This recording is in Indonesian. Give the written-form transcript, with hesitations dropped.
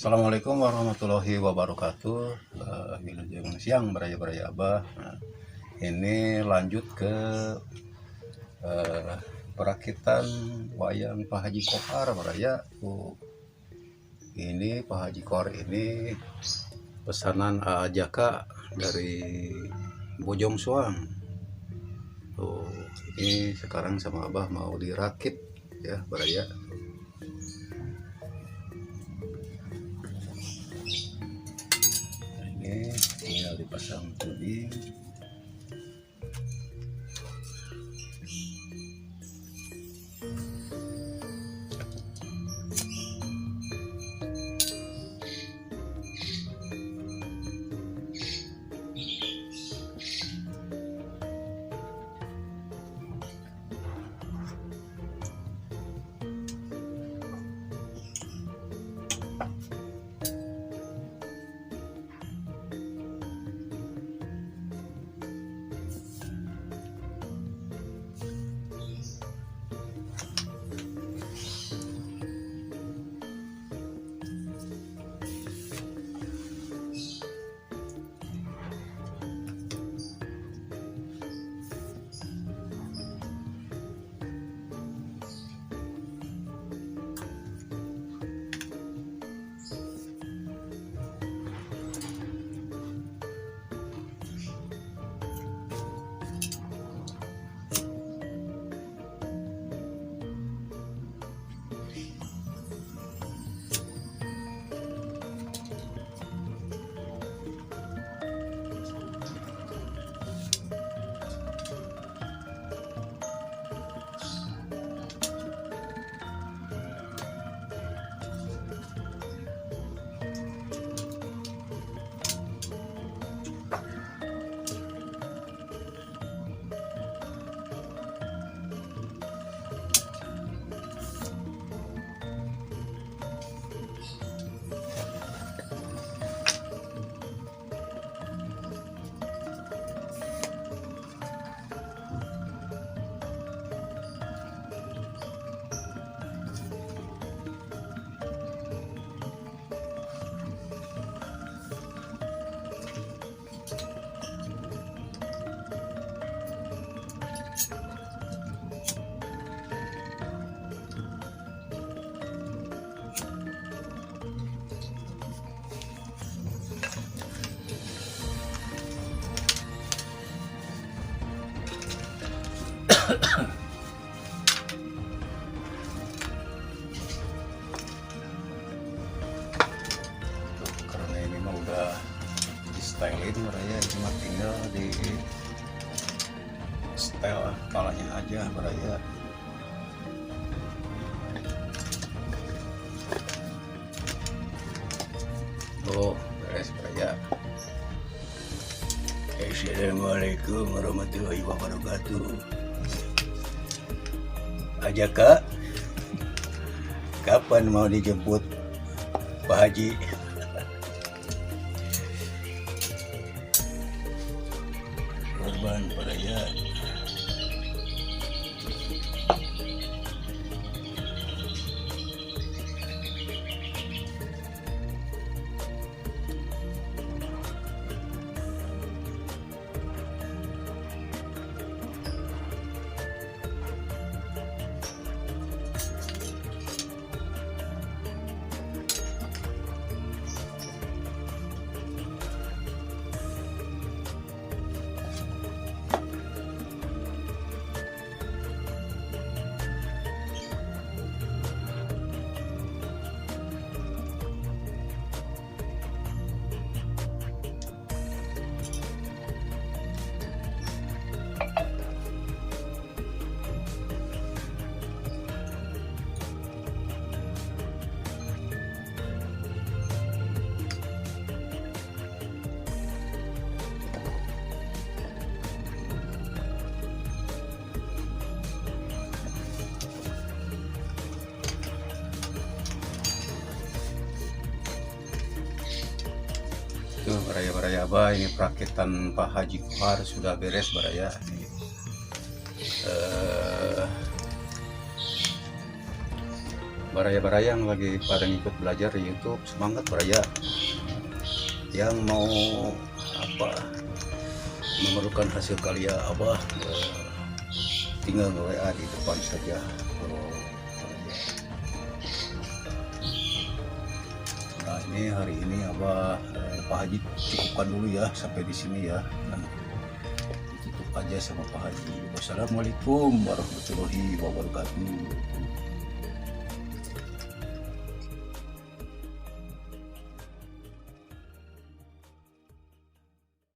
Assalamualaikum warahmatullahi wabarakatuh. Wilujeng siang beraya Abah. Nah, ini lanjut ke perakitan wayang Pak Haji Kohar beraya. Ini Pak Haji Kohar ini pesanan Jaka dari Bojong Soang. Tuh, ini sekarang sama Abah mau dirakit ya beraya. Tinggal dipasang tubing. Karena ini mah udah di stylein beraya, cuma tinggal di style kepalanya aja beraya. Oh, beres beraya. Assalamualaikum warahmatullahi wabarakatuh. Aja Kak, kapan mau dijemput Pak Haji? Korban beraya. Abah, ini perakitan Pak Haji Kohar sudah beres baraya. Baraya-baraya yang lagi pada ngikut belajar di YouTube, semangat baraya. Yang mau apa memerlukan hasil karya Abah, tinggal WA di depan saja. Nah, ini hari ini Abah Pak Haji cukupkan dulu ya sampai di sini ya. Nah, ditutup aja sama Pak Haji. Wassalamualaikum warahmatullahi wabarakatuh.